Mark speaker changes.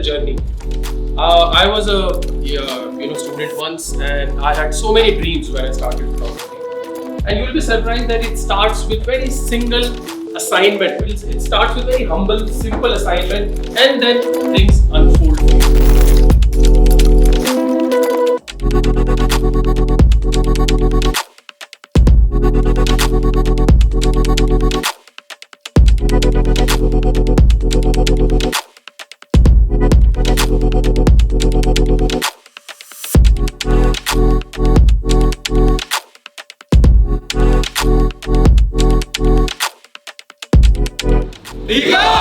Speaker 1: the journey. I was a student once, and I had so many dreams when I started photography. And you will be surprised that it starts with very single assignment. It starts with very humble, simple assignment, and then things unfold for you. DCOP!